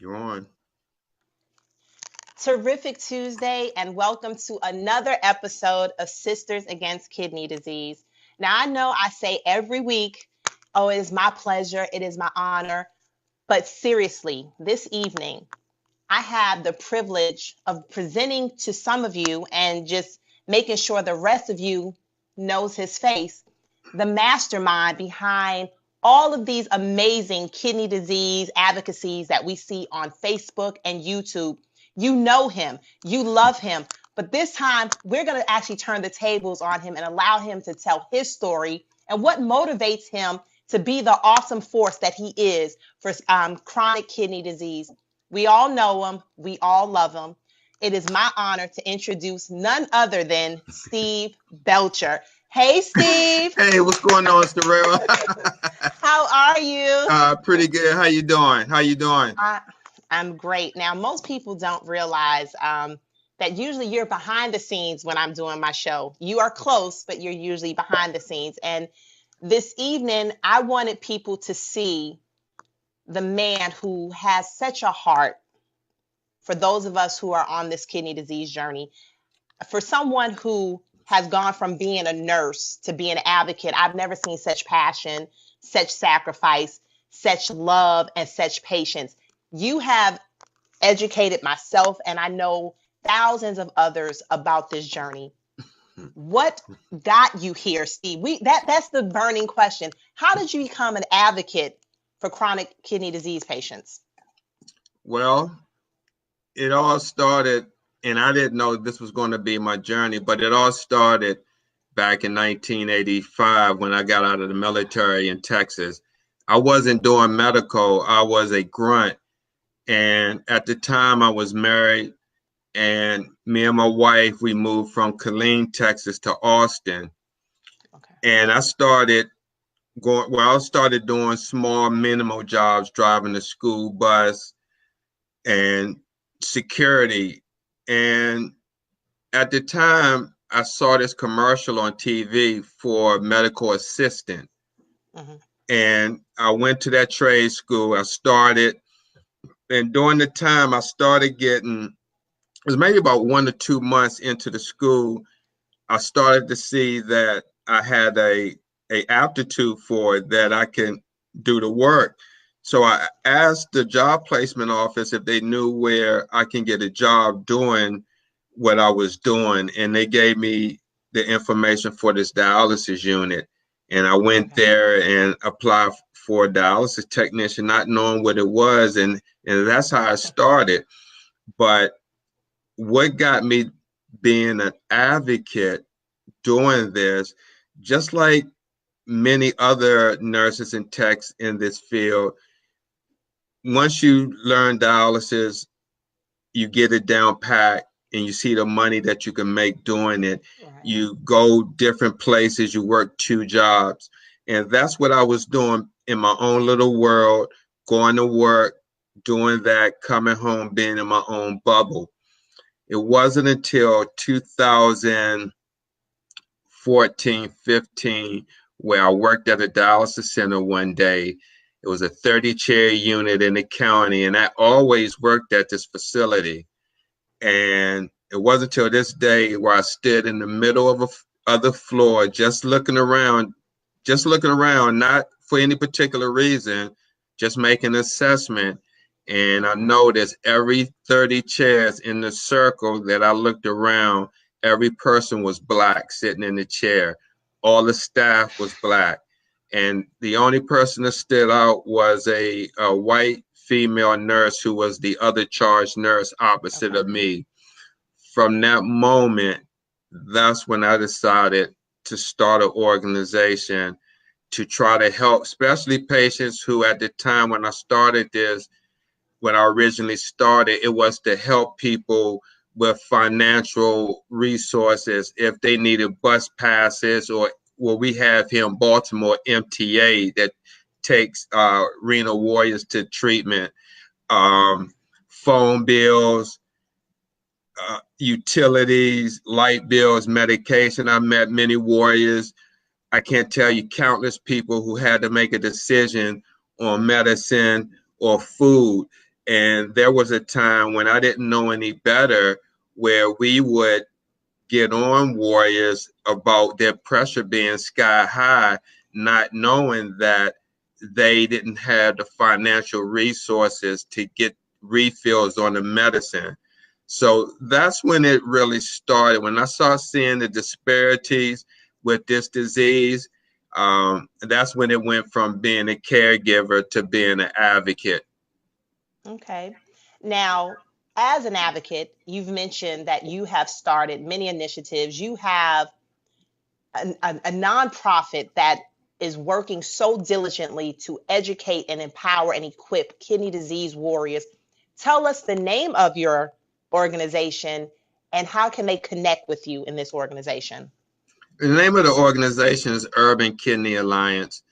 You're on. Terrific Tuesday, and welcome to another episode of Sisters Against Kidney Disease. Now, I know I say every week, oh, it is my pleasure, it is my honor, but seriously, this evening, I have the privilege of presenting to some of you and just making sure the rest of you knows his face, the mastermind behind all of these amazing kidney disease advocacies that we see on Facebook and YouTube. You know him, you love him, but this time we're going to actually turn the tables on him and allow him to tell his story and what motivates him to be the awesome force that he is for chronic kidney disease. We all know him. We all love him. It is my honor to introduce none other than Steve Belcher. Hey, Steve. Hey, what's going on, Cyrelle? How are you? Pretty good. How you doing? How you doing? I'm great. Now, most people don't realize that usually you're behind the scenes when I'm doing my show. You are close, but you're usually behind the scenes. And this evening, I wanted people to see the man who has such a heart for those of us who are on this kidney disease journey. For someone who has gone from being a nurse to being an advocate, I've never seen such passion, such sacrifice, such love, and such patience. You have educated myself, and I know thousands of others about this journey. What got you here, Steve? That's the burning question. How did you become an advocate for chronic kidney disease patients? Well, it all started, and I didn't know this was going to be my journey, but it all started back in 1985 when I got out of the military in Texas. I wasn't doing medical. I was a grunt. And at the time I was married, and me and my wife, we moved from Killeen, Texas to Austin. Okay. And I started doing small minimal jobs, driving the school bus and security. And at the time I saw this commercial on TV for medical assistant. Mm-hmm. And I went to that trade school. I started, and during the time I started getting, it was maybe about 1 or 2 months into the school, I started to see that I had a aptitude for it, that I can do the work. So I asked the job placement office if they knew where I can get a job doing what I was doing. And they gave me the information for this dialysis unit. And I went there and applied for a dialysis technician, not knowing what it was. And that's how I started. But what got me being an advocate doing this, just like many other nurses and techs in this field, once you learn dialysis, you get it down pat and you see the money that you can make doing it. Right. You go different places, you work 2 jobs. And that's what I was doing in my own little world, going to work, doing that, coming home, being in my own bubble. It wasn't until 2014, 15, where I worked at a dialysis center one day. It was a 30-chair unit in the county, and I always worked at this facility. And it wasn't until this day where I stood in the middle of the floor, just looking around, not for any particular reason, just making an assessment. And I noticed every 30 chairs in the circle that I looked around, every person was Black sitting in the chair. All the staff was Black. And the only person that stood out was a white female nurse who was the other charge nurse opposite of me. From that moment, that's when I decided to start an organization to try to help, especially patients who at the time when I started this, when I originally started, it was to help people with financial resources if they needed bus passes, or what we have here in Baltimore, MTA, that takes renal warriors to treatment, phone bills, utilities, light bills, medication. I met many warriors. I can't tell you countless people who had to make a decision on medicine or food. And there was a time when I didn't know any better where we would get on warriors about their pressure being sky high, not knowing that they didn't have the financial resources to get refills on the medicine. So that's when it really started. When I started seeing the disparities with this disease, that's when it went from being a caregiver to being an advocate. Okay. Now, as an advocate, you've mentioned that you have started many initiatives. You have a nonprofit that is working so diligently to educate and empower and equip kidney disease warriors. Tell us the name of your organization and how can they connect with you in this organization? The name of the organization is Urban Kidney Alliance,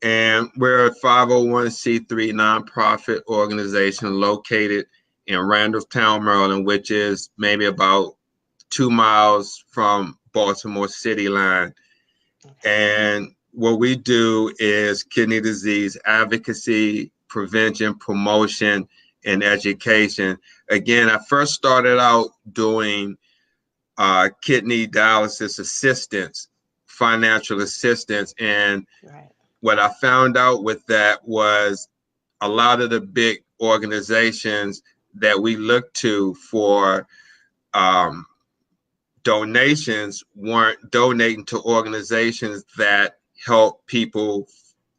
and we're a 501c3 nonprofit organization located in Randallstown, Maryland, which is maybe about 2 miles from Baltimore City line. And what we do is kidney disease advocacy, prevention, promotion, and education. Again, I first started out doing kidney dialysis assistance, financial assistance. And what I found out with that was a lot of the big organizations that we look to for donations weren't donating to organizations that help people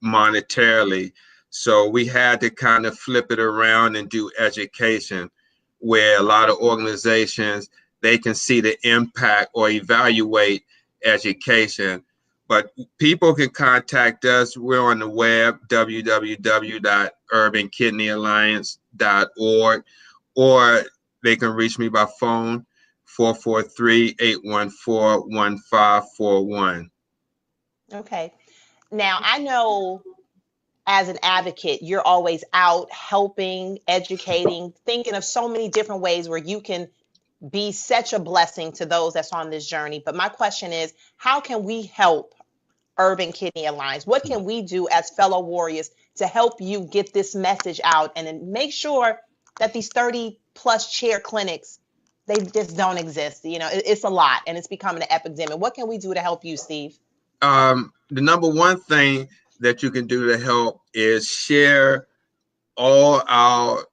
monetarily. So we had to kind of flip it around and do education, where a lot of organizations, they can see the impact or evaluate education. But people can contact us. We're on the web, www.urbankidneyalliance.org, or they can reach me by phone, 443-814-1541. Okay. Now, I know as an advocate, you're always out helping, educating, thinking of so many different ways where you can be such a blessing to those that's on this journey. But my question is, how can we help Urban Kidney Alliance? What can we do as fellow warriors to help you get this message out and then make sure that these 30 plus chair clinics, they just don't exist? You know, it's a lot and it's becoming an epidemic. What can we do to help you, Steve? The number one thing that you can do to help is share all our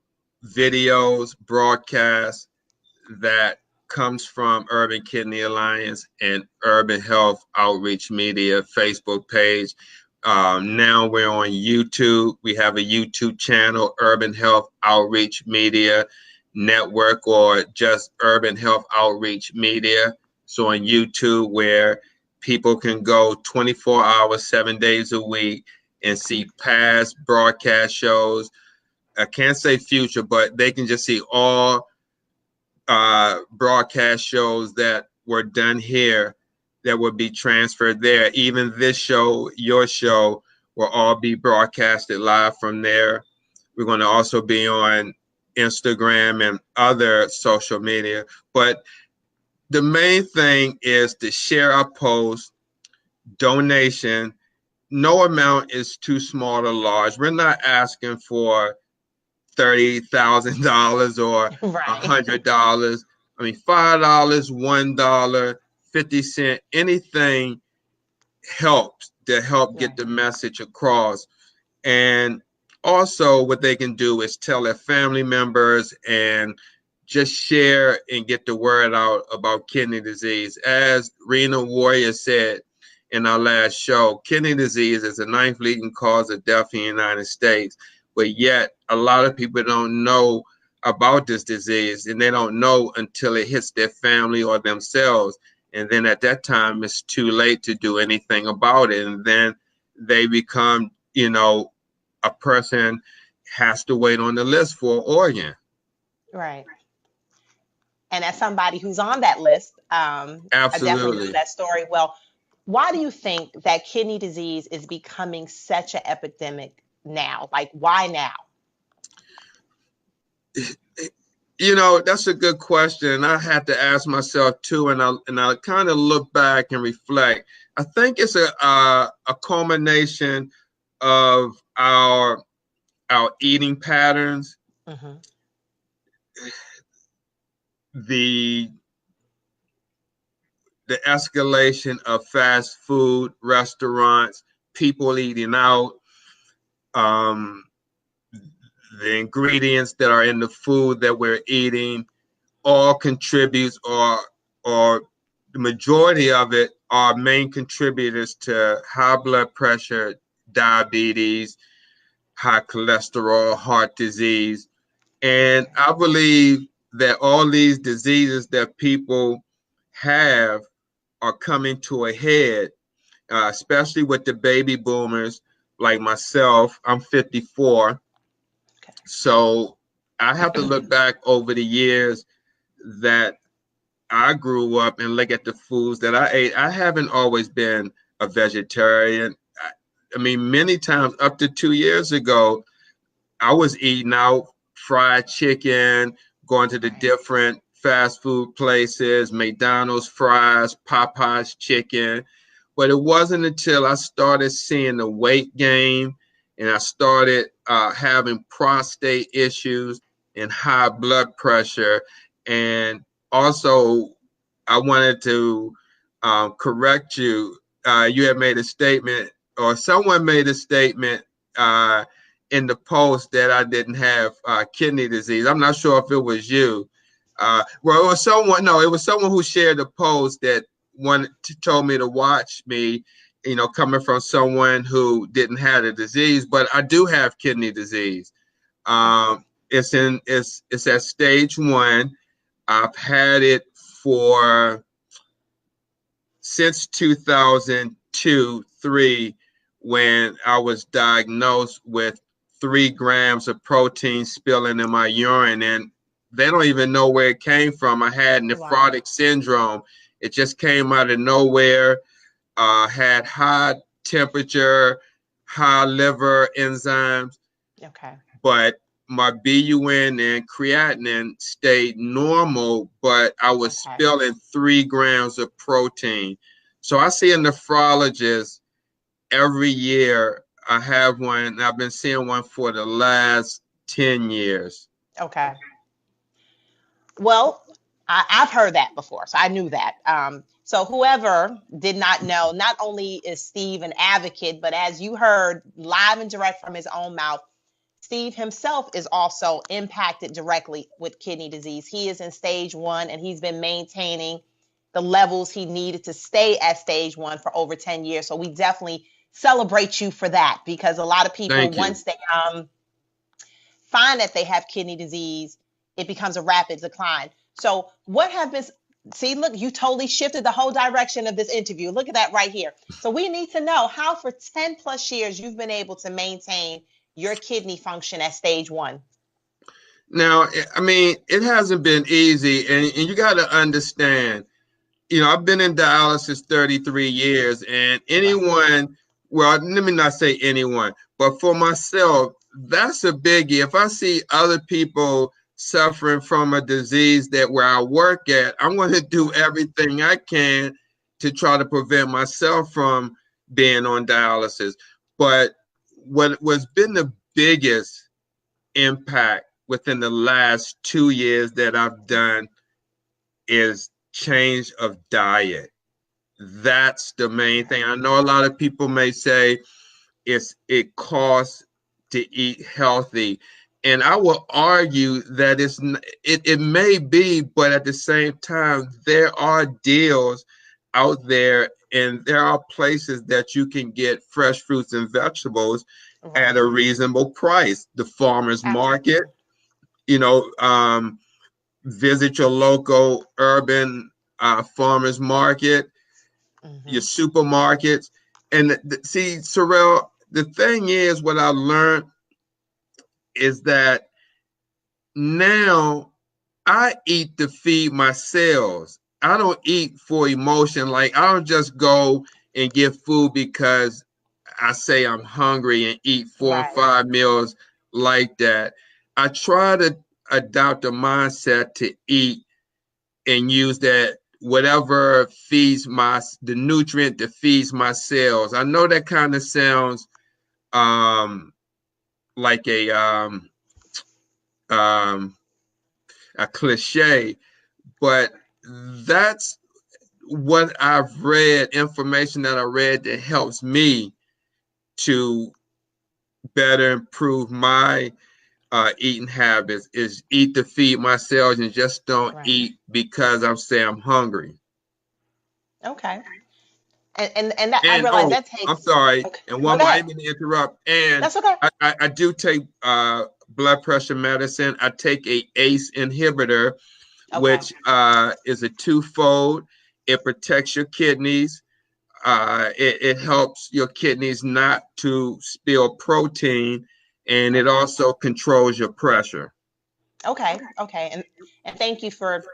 videos, broadcasts that comes from Urban Kidney Alliance and Urban Health Outreach Media Facebook page. Now we're on YouTube. We have a YouTube channel, Urban Health Outreach Media Network, or just Urban Health Outreach Media. So on YouTube, where people can go 24 hours, 7 days a week and see past broadcast shows. I can't say future, but they can just see all broadcast shows that were done here that would be transferred there. Even this show, your show, will all be broadcasted live from there. We're going to also be on Instagram and other social media. But the main thing is to share our posts, donation. No amount is too small or large. We're not asking for $30,000 or $100. I mean, $5, $1, 50 cents, anything helps to help get the message across. And also what they can do is tell their family members and just share and get the word out about kidney disease. As Rena Warrior said in our last show, kidney disease is the 9th leading cause of death in the United States. But yet a lot of people don't know about this disease, and they don't know until it hits their family or themselves. And then at that time, it's too late to do anything about it. And then they become, you know, a person has to wait on the list for an organ. Right. And as somebody who's on that list, I definitely know that story well. Why do you think that kidney disease is becoming such an epidemic now? Like, why now? You know, that's a good question. I had to ask myself too, and I kind of look back and reflect. I think it's a culmination of our eating patterns Mm-hmm. the the escalation of fast food restaurants, people eating out, um, the ingredients that are in the food that we're eating, all contributes, or the majority of it are main contributors to high blood pressure, diabetes, high cholesterol, heart disease. And I believe that all these diseases that people have are coming to a head, especially with the baby boomers like myself. I'm 54. Okay. So I have to look back over the years that I grew up and look at the foods that I ate. I haven't always been a vegetarian. I mean, many times up to 2 years ago, I was eating out fried chicken, going to the Right. different fast food places, McDonald's fries, Popeye's chicken. But it wasn't until I started seeing the weight gain and I started having prostate issues and high blood pressure. And also, I wanted to correct you. You had made a statement, or someone made a statement in the post that I didn't have kidney disease. I'm not sure if it was you. Well, it was someone. No, it was someone who shared a post that told me to watch me. You know, coming from someone who didn't have the disease, but I do have kidney disease. Okay. It's at stage 1. I've had it for since 2002, 3, when I was diagnosed with 3 grams of protein spilling in my urine. And they don't even know where it came from. I had Wow. nephrotic syndrome. It just came out of nowhere. Had high temperature, high liver enzymes, Okay. but my BUN and creatinine stayed normal, but I was Okay. spilling 3 grams of protein. So I see a nephrologist every year. I have one, and I've been seeing one for the last 10 years. Okay. Well, I've heard that before, so I knew that. So whoever did not know, not only is Steve an advocate, but as you heard live and direct from his own mouth, Steve himself is also impacted directly with kidney disease. He is in stage 1 and he's been maintaining the levels he needed to stay at stage 1 for over 10 years. So we definitely celebrate you for that, because a lot of people, Thank you. once they find that they have kidney disease, it becomes a rapid decline. So, what have been, see, look, you totally shifted the whole direction of this interview. Look at that right here. So, we need to know how for 10 plus years you've been able to maintain your kidney function at stage 1. Now, I mean, it hasn't been easy, and you got to understand, I've been in dialysis 33 years, and Right. anyone, well, let me not say anyone, but for myself, that's a biggie. If I see other people suffering from a disease that where I work at, I'm going to do everything I can to try to prevent myself from being on dialysis. But what's been the biggest impact within the last 2 years that I've done is change of diet. That's the main thing. I know a lot of people may say it costs to eat healthy. And I will argue that it may be, but at the same time, there are deals out there, and there are places that you can get fresh fruits and vegetables at Right. a reasonable price. The farmers market, Absolutely. you know, um, visit your local urban farmers market, your Hmm. supermarkets. And see, Cyrell, the thing is, what I learned is that now I eat to feed my cells. I don't eat for emotion. Like, I don't just go and get food because I say I'm hungry and eat 4 or 5 meals like that. I try to adopt a mindset to eat and use that whatever feeds the nutrient that feeds my cells. I know that kind of sounds um like a cliche, but that's what I've read, information that I read that helps me to better improve my eating habits is eat to feed myself and just don't Right. eat because I'm saying I'm hungry. Okay. And that I And realize oh, that I'm takes. sorry. Okay. And No, one go more, I ahead. didn't mean to interrupt. And That's okay. I do take blood pressure medicine. I take a ACE inhibitor, Okay. which is a twofold. It protects your kidneys. It helps your kidneys not to spill protein, and it Okay. also controls your pressure. Okay. Okay. And thank you for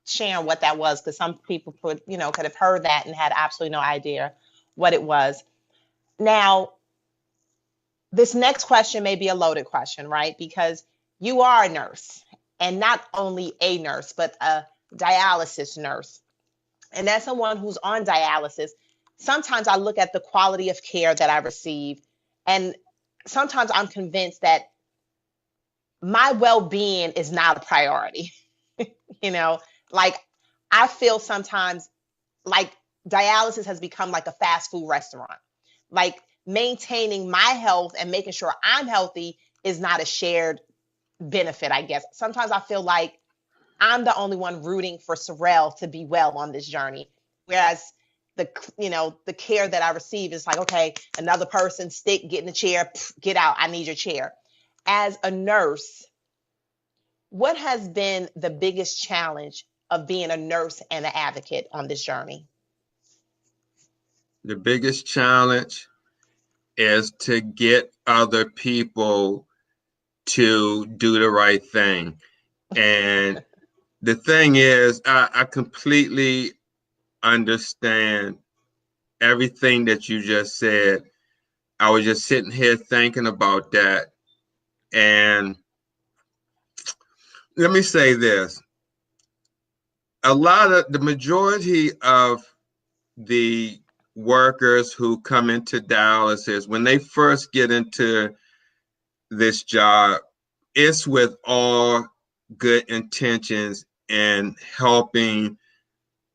sharing what that was, because some people could have heard that and had absolutely no idea what it was. Now, this next question may be a loaded question, right? Because you are a nurse, and not only a nurse, but a dialysis nurse. And as someone who's on dialysis, sometimes I look at the quality of care that I receive, and sometimes I'm convinced that my well-being is not a priority. you know, like I feel sometimes like dialysis has become like a fast food restaurant. Like maintaining my health and making sure I'm healthy is not a shared benefit, I guess. Sometimes I feel like I'm the only one rooting for Cyrell to be well on this journey. Whereas the care that I receive is like, okay, another person, stick, get in the chair, get out. I need your chair. As a nurse, what has been the biggest challenge of being a nurse and an advocate on this journey? The biggest challenge is to get other people to do the right thing. And the thing is, I completely understand everything that you just said. I was just sitting here thinking about that. And let me say this, the majority of the workers who come into dialysis, when they first get into this job, it's with all good intentions and helping Right.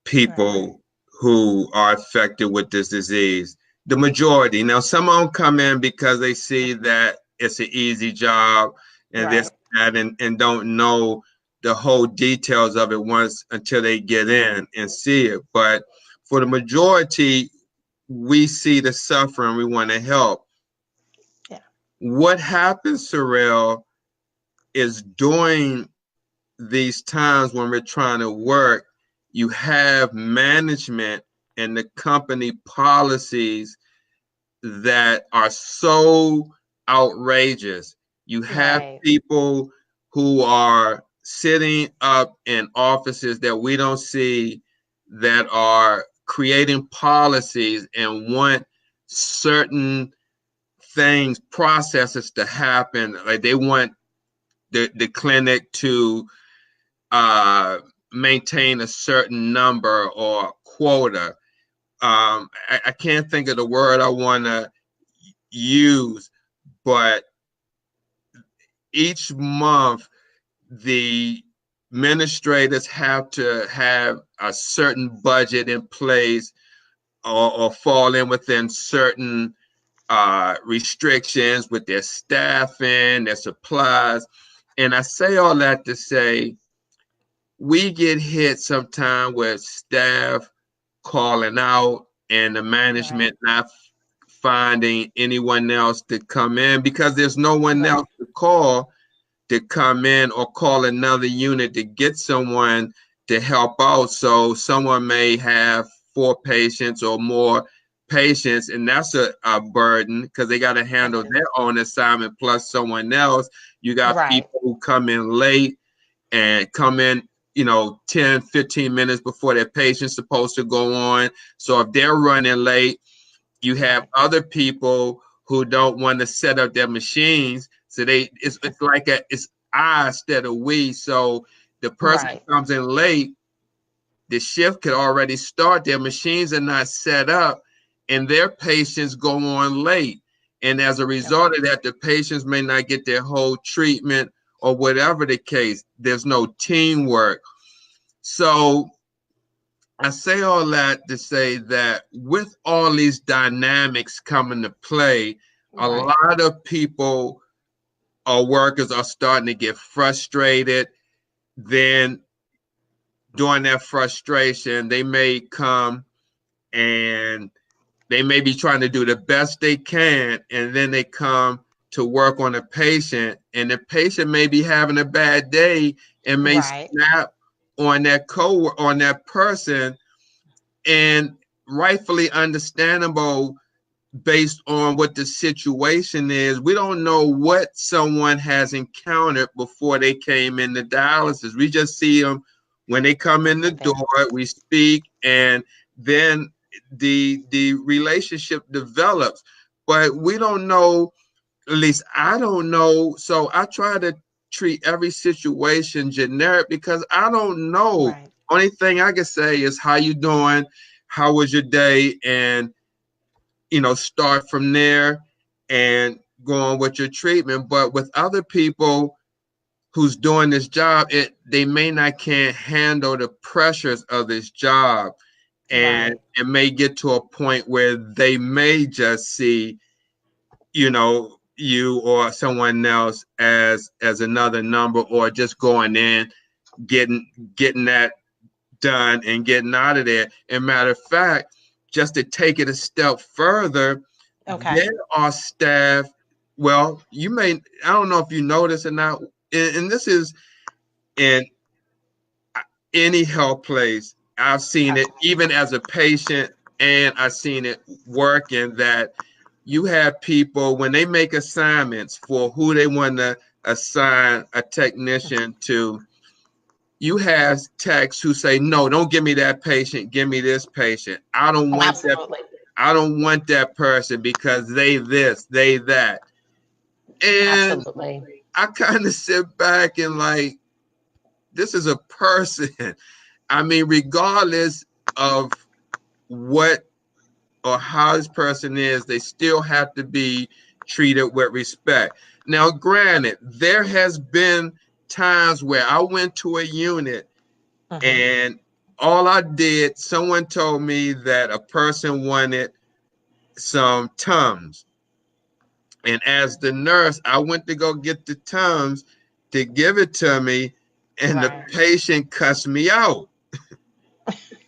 people who are affected with this disease. The majority. Now, some of them come in because they see that it's an easy job and this, Right. that, and don't know the whole details of it once until they get in and see it. But for the majority, we see the suffering, we want to help. Yeah. What happens, Cyrell, is during these times when we're trying to work, you have management and the company policies that are so outrageous. You have Right. people who are sitting up in offices that we don't see that are creating policies and want certain things, processes to happen. Like they want the clinic to uh, maintain a certain number or quota. I can't think of the word I want to use, but each month the administrators have to have a certain budget in place or fall in within certain restrictions with their staffing, their supplies. And I say all that to say we get hit sometime with staff calling out and the Right. management not finding anyone else to come in because there's no one Right. else to call to come in or call another unit to get someone to help out. So someone may have 4 patients or more patients, and that's a burden because they got to handle Right. their own assignment plus someone else. You got Right. people who come in late and come in 10 15 minutes before their patient's supposed to go on. So if they're running late, you have Right. other people who don't want to set up their machines, so it's like it's I instead of we. So the person Right. comes in late, the shift could already start, their machines are not set up and their patients go on late. And as a result of that, the patients may not get their whole treatment or whatever the case. There's no teamwork. So I say all that to say that with all these dynamics coming to play, a lot of people or workers are starting to get frustrated. Then during that frustration, they may come and they may be trying to do the best they can, and then they come to work on a patient, and the patient may be having a bad day and may snap on that person, and rightfully understandable based on what the situation is. We don't know what someone has encountered before they came into dialysis. We just see them when they come in the door, we speak, and then the relationship develops. But we don't know, at least I don't know. So I try to treat every situation generic because I don't know. Only thing I can say is how you doing, how was your day, and start from there and go on with your treatment. But with other people who's doing this job, they may not can't handle the pressures of this job, and it may get to a point where they may just see, you or someone else as another number, or just going in, getting that done and getting out of there. And matter of fact, just to take it a step further, there are staff. Well, I don't know if you notice or not, and this is in any health place. I've seen it even as a patient, and I've seen it working, that you have people when they make assignments for who they want to assign a technician to. You have techs who say, no, don't give me that patient, give me this patient. I don't want that. I don't want that person because they this, they that. And I kind of sit back and like, this is a person. I mean, regardless of what or how this person is, they still have to be treated with respect. Now, granted, there has been times where I went to a unit and all I did, someone told me that a person wanted some Tums. And as the nurse, I went to go get the Tums to give it to me, and the patient cussed me out.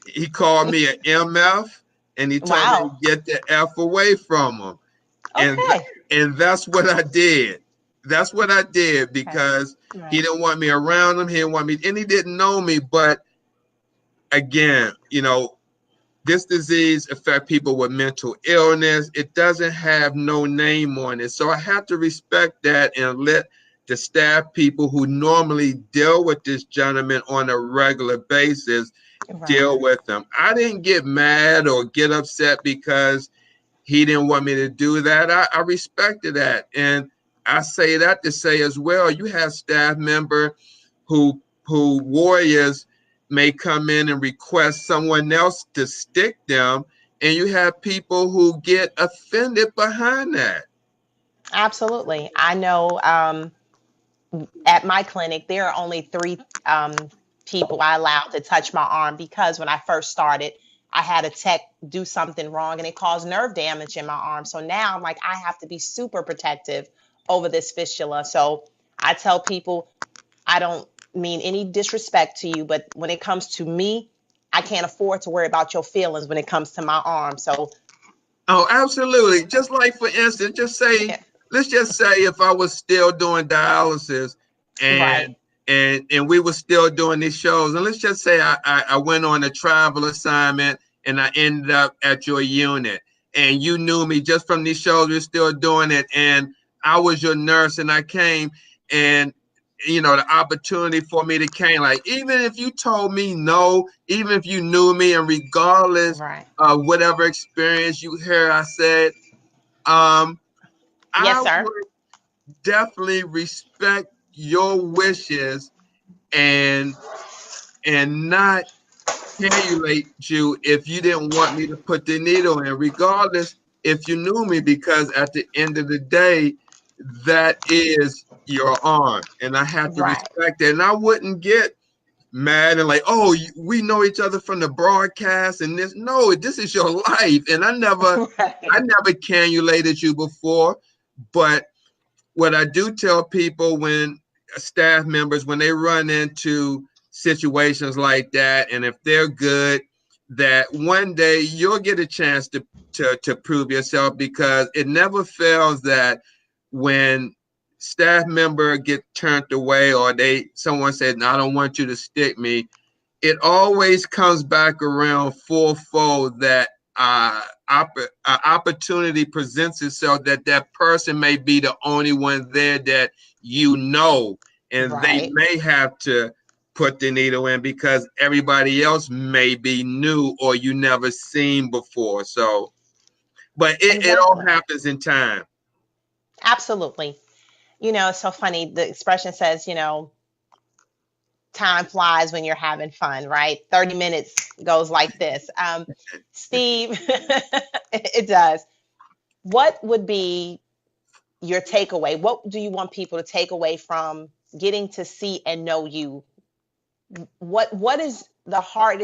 He called me an MF, and he told me to get the F away from him. And that's what I did. That's what I did because he didn't want me around him. He didn't want me, and he didn't know me. But again, this disease affects people with mental illness. It doesn't have no name on it. So I have to respect that and let the staff people who normally deal with this gentleman on a regular basis deal with them. I didn't get mad or get upset because he didn't want me to do that. I respected that. And I say that to say as well, you have staff member who warriors may come in and request someone else to stick them, and you have people who get offended behind that. Absolutely. I know at my clinic, there are only 3 people I allowed to touch my arm because when I first started, I had a tech do something wrong and it caused nerve damage in my arm. So now I'm like, I have to be super protective over this fistula. So I tell people, I don't mean any disrespect to you, but when it comes to me, I can't afford to worry about your feelings when it comes to my arm. So, oh, absolutely. Just like, for instance, let's just say if I was still doing dialysis and we were still doing these shows, and let's just say I went on a travel assignment and I ended up at your unit, and you knew me just from these shows, we're still doing it, and I was your nurse, and I came, and the opportunity for me to came, like, even if you told me no, even if you knew me, and regardless of whatever experience you hear I said, I would definitely respect your wishes and not emulate you if you didn't want me to put the needle in, regardless if you knew me, because at the end of the day, that is your aunt, and I have to Right. respect that. And I wouldn't get mad and like, oh, we know each other from the broadcast and this. No, this is your life, and I Right. never cannulated you before. But what I do tell people, when staff members, when they run into situations like that, and if they're good, that one day you'll get a chance to prove yourself, because it never fails that when staff member get turned away, or someone said, no, I don't want you to stick me, it always comes back around fourfold, that opportunity presents itself, that that person may be the only one there that you know, and they Right. may have to put the needle in because everybody else may be new or you never seen before. So, but it all Exactly. happens in time. Absolutely. It's so funny. The expression says, time flies when you're having fun, right? 30 minutes goes like this. Steve, it does. What would be your takeaway? What do you want people to take away from getting to see and know you? What is the heart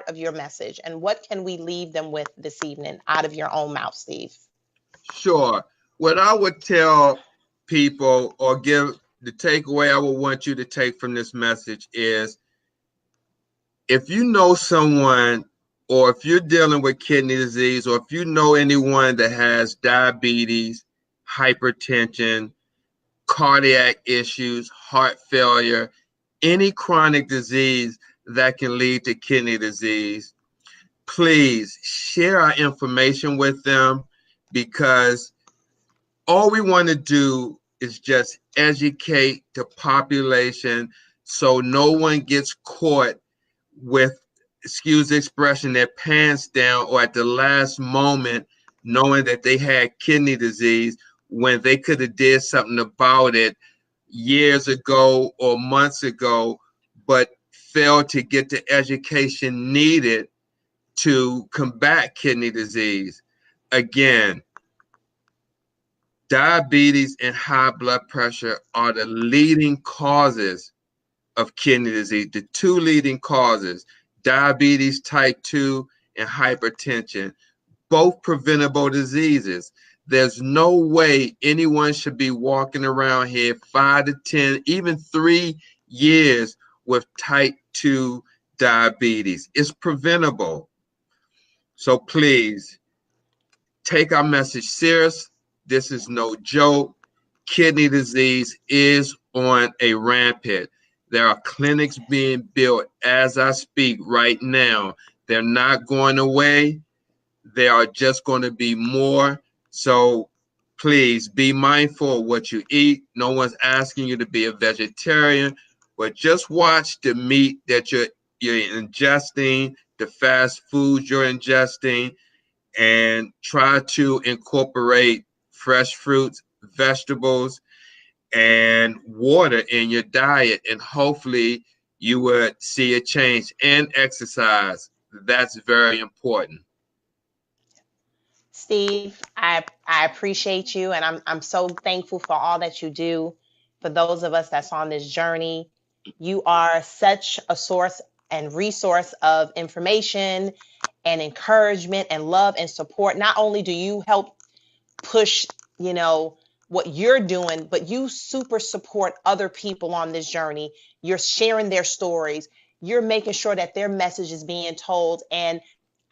of your message, and what can we leave them with this evening out of your own mouth, Steve? Sure. What I would tell people, or give the takeaway I would want you to take from this message, is if you know someone, or if you're dealing with kidney disease, or if you know anyone that has diabetes, hypertension, cardiac issues, heart failure, any chronic disease that can lead to kidney disease, please share our information with them, because all we want to do is just educate the population, so no one gets caught with, excuse the expression, their pants down, or at the last moment knowing that they had kidney disease when they could have did something about it years ago or months ago, but failed to get the education needed to combat kidney disease. Again, diabetes and high blood pressure are the leading causes of kidney disease. The two leading causes: diabetes type 2 and hypertension, both preventable diseases. There's no way anyone should be walking around here 5 to 10, even 3 years with type 2 diabetes. It's preventable. So please take our message serious. This is no joke. Kidney disease is on a rampant. There are clinics being built as I speak right now. They're not going away. There are just going to be more. So please be mindful of what you eat. No one's asking you to be a vegetarian, but just watch the meat that you're ingesting, the fast foods you're ingesting, and try to incorporate fresh fruits, vegetables, and water in your diet, and hopefully you would see a change. And exercise. That's very important. Steve, I appreciate you, and I'm so thankful for all that you do for those of us that's on this journey. You are such a source and resource of information and encouragement and love and support. Not only do you help push, you know, what you're doing, but you super support other people on this journey. You're sharing their stories. You're making sure that their message is being told. And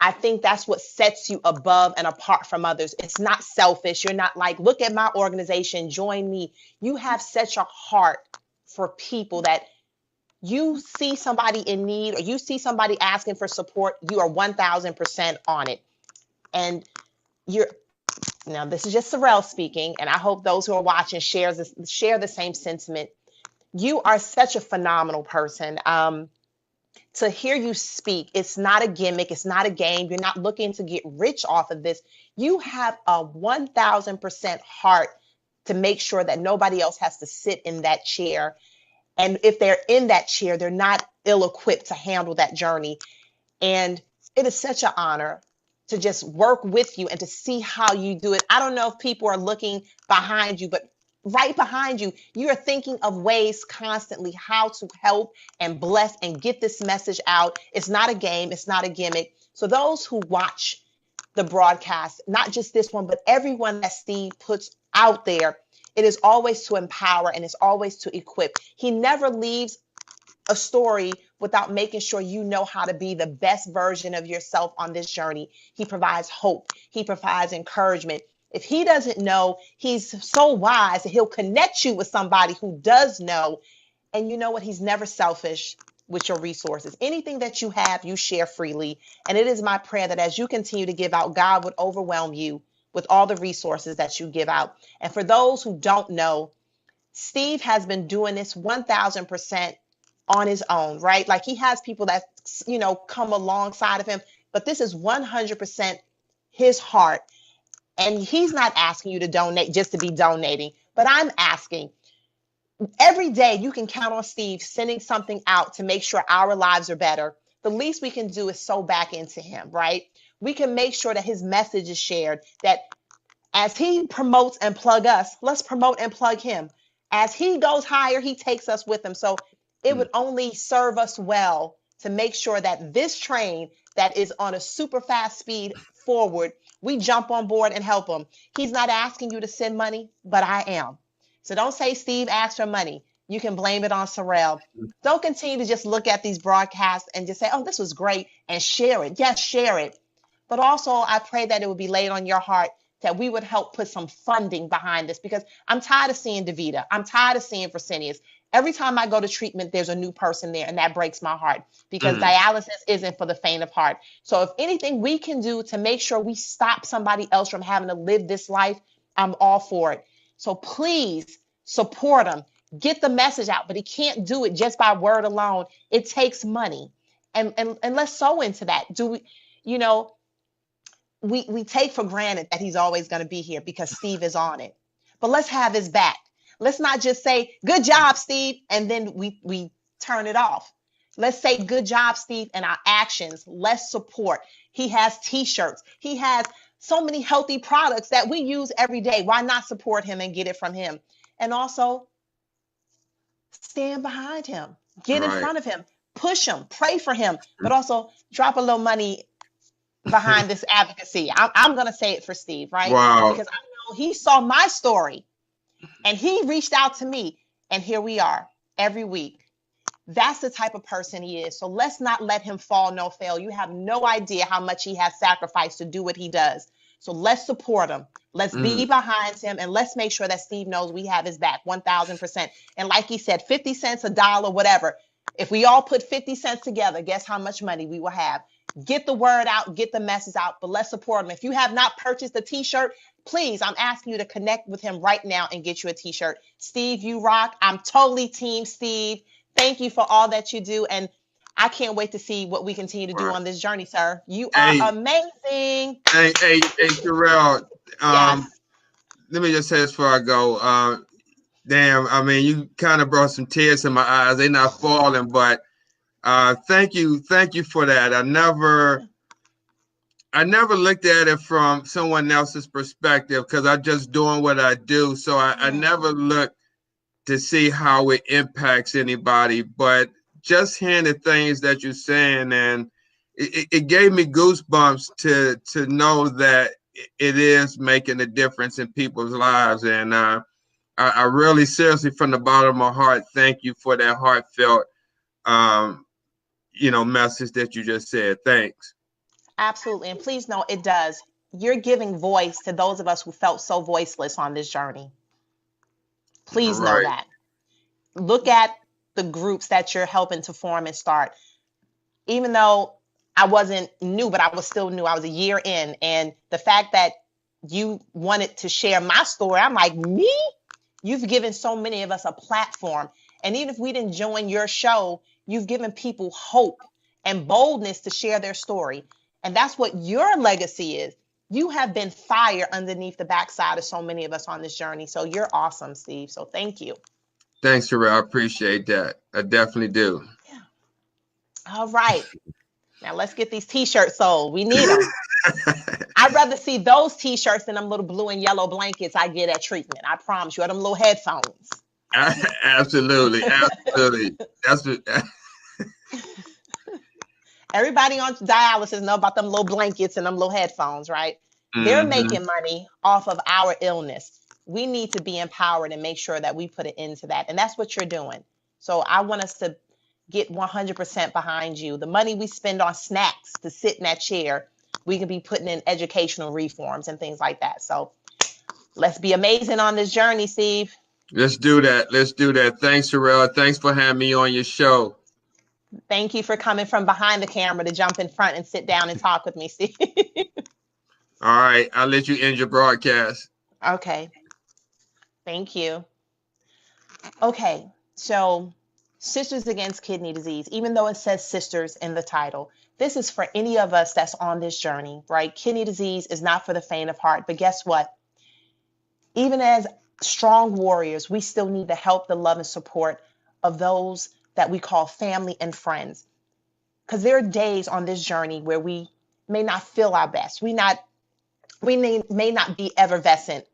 I think that's what sets you above and apart from others. It's not selfish. You're not like, look at my organization, join me. You have such a heart for people that you see somebody in need, or you see somebody asking for support, you are 1000% on it. And you're now, this is just Cyrell speaking, and I hope those who are watching share the same sentiment. You are such a phenomenal person. To hear you speak, it's not a gimmick, it's not a game. You're not looking to get rich off of this. You have a 1000% heart to make sure that nobody else has to sit in that chair. And if they're in that chair, they're not ill equipped to handle that journey. And it is such an honor. to just work with you and to see how you do it. I don't know if people are looking behind you, but right behind you, you are thinking of ways constantly how to help and bless and get this message out. It's not a game, it's not a gimmick. So those who watch the broadcast, not just this one, but everyone that Steve puts out there, it is always to empower and it's always to equip. He never leaves a story without making sure you know how to be the best version of yourself on this journey. He provides hope. He provides encouragement. If he doesn't know, he's so wise that he'll connect you with somebody who does know. And you know what? He's never selfish with your resources. Anything that you have, you share freely. And it is my prayer that as you continue to give out, God would overwhelm you with all the resources that you give out. And for those who don't know, Steve has been doing this 1000% on his own, right? Like he has people that, come alongside of him, but this is 100% his heart. And he's not asking you to donate just to be donating, but I'm asking every day you can count on Steve sending something out to make sure our lives are better. The least we can do is sow back into him, right? We can make sure that his message is shared, that as he promotes and plug us, let's promote and plug him. As he goes higher, he takes us with him. So it would only serve us well to make sure that this train that is on a super fast speed forward, we jump on board and help him. He's not asking you to send money, but I am. So don't say Steve asked for money. You can blame it on Cyrell. Don't continue to just look at these broadcasts and just say, oh, this was great, and share it. Yes, share it. But also, I pray that it would be laid on your heart that we would help put some funding behind this, because I'm tired of seeing Davita. I'm tired of seeing Fresenius. Every time I go to treatment, there's a new person there, and that breaks my heart because dialysis isn't for the faint of heart. So if anything we can do to make sure we stop somebody else from having to live this life, I'm all for it. So please support him. Get the message out, but he can't do it just by word alone. It takes money. And let's sow into that. We take for granted that he's always going to be here because Steve is on it. But let's have his back. Let's not just say, good job, Steve, and then we turn it off. Let's say, good job, Steve, and our actions. Let's support. He has T-shirts. He has so many healthy products that we use every day. Why not support him and get it from him? And also, stand behind him. Get in front of him. Push him. Pray for him. But also, drop a little money behind this advocacy. I'm going to say it for Steve, right? Wow. Because I know he saw my story and he reached out to me, and here we are every week. That's the type of person he is. So let's not let him fall, no fail. You have no idea how much he has sacrificed to do what he does. So let's support him. Let's be behind him, and let's make sure that Steve knows we have his back 1000%. And like he said, 50 cents, a dollar, whatever. If we all put 50 cents together, guess how much money we will have? Get the word out, get the message out, but let's support him. If you have not purchased a T-shirt, please, I'm asking you to connect with him right now and get you a T-shirt. Steve, you rock. I'm totally team Steve. Thank you for all that you do, and I can't wait to see what we continue to do on this journey, sir. You are amazing. Hey, Cyrell, Yes. let me just say this before I go. Damn, I mean, you kind of brought some tears in my eyes. They're not falling, but thank you for that. I never looked at it from someone else's perspective because I'm just doing what I do. So I never looked to see how it impacts anybody. But just hearing the things that you're saying, and it gave me goosebumps to know that it is making a difference in people's lives. And I really, seriously, from the bottom of my heart, thank you for that heartfelt message that you just said. Thanks. Absolutely. And please know it does. You're giving voice to those of us who felt so voiceless on this journey. Please know that. Look at the groups that you're helping to form and start. Even though I wasn't new, but I was still new. I was a year in. And the fact that you wanted to share my story, I'm like, me? You've given so many of us a platform. And even if we didn't join your show, you've given people hope and boldness to share their story. And that's what your legacy is. You have been fire underneath the backside of so many of us on this journey. So you're awesome, Steve. So thank you. Thanks, Cyrell. I appreciate that. I definitely do. Yeah. All right. Now let's get these T-shirts sold. We need them. I'd rather see those t-shirts than them little blue and yellow blankets I get at treatment. I promise you, or them little headphones. Absolutely, absolutely. That's what. Everybody on dialysis know about them little blankets and them little headphones, right? They're Hmm. making money off of our illness. We need to be empowered and make sure that we put an end to that. And that's what you're doing. So I want us to get 100% behind you. The money we spend on snacks to sit in that chair, we can be putting in educational reforms and things like that. So let's be amazing on this journey, Steve. Let's do that. Let's do that. Thanks, Cyrelle. Thanks for having me on your show. Thank you for coming from behind the camera to jump in front and sit down and talk with me, Steve. All right, I'll let you end your broadcast. Okay. Thank you. Okay. So, Sisters Against Kidney Disease, even though it says sisters in the title, this is for any of us that's on this journey, right? Kidney disease is not for the faint of heart, but guess what? Even as strong warriors, we still need the help, the love, and support of those that we call family and friends. Because there are days on this journey where we may not feel our best. We may not be effervescent,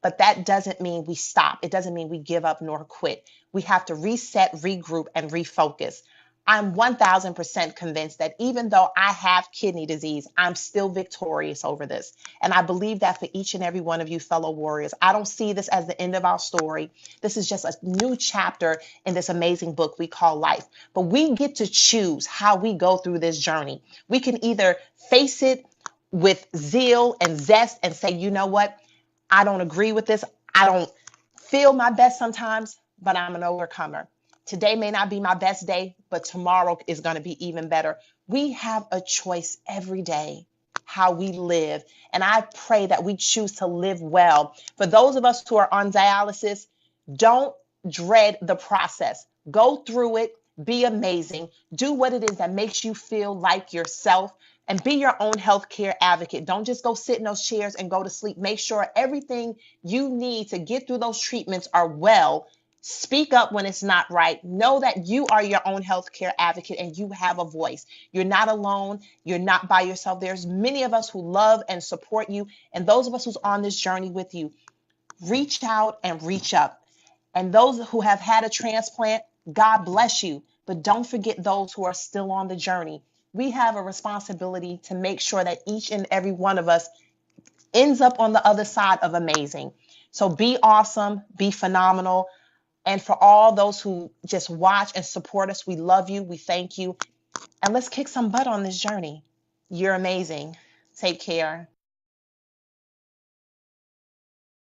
but that doesn't mean we stop. It doesn't mean we give up nor quit. We have to reset, regroup, and refocus. I'm 1000% convinced that even though I have kidney disease, I'm still victorious over this. And I believe that for each and every one of you fellow warriors. I don't see this as the end of our story. This is just a new chapter in this amazing book we call life. But we get to choose how we go through this journey. We can either face it with zeal and zest and say, you know what? I don't agree with this. I don't feel my best sometimes, but I'm an overcomer. Today may not be my best day, but tomorrow is going to be even better. We have a choice every day how we live. And I pray that we choose to live well. For those of us who are on dialysis, don't dread the process. Go through it, be amazing, do what it is that makes you feel like yourself, and be your own healthcare advocate. Don't just go sit in those chairs and go to sleep. Make sure everything you need to get through those treatments are well. Speak up when it's not right. Know that you are your own healthcare advocate and you have a voice. You're not alone. You're not by yourself. There's many of us who love and support you, and those of us who's on this journey with you. Reach out and reach up. And those who have had a transplant, God bless you. But don't forget those who are still on the journey. We have a responsibility to make sure that each and every one of us ends up on the other side of amazing. So be awesome, be phenomenal. And for all those who just watch and support us, we love you, we thank you. And let's kick some butt on this journey. You're amazing. Take care.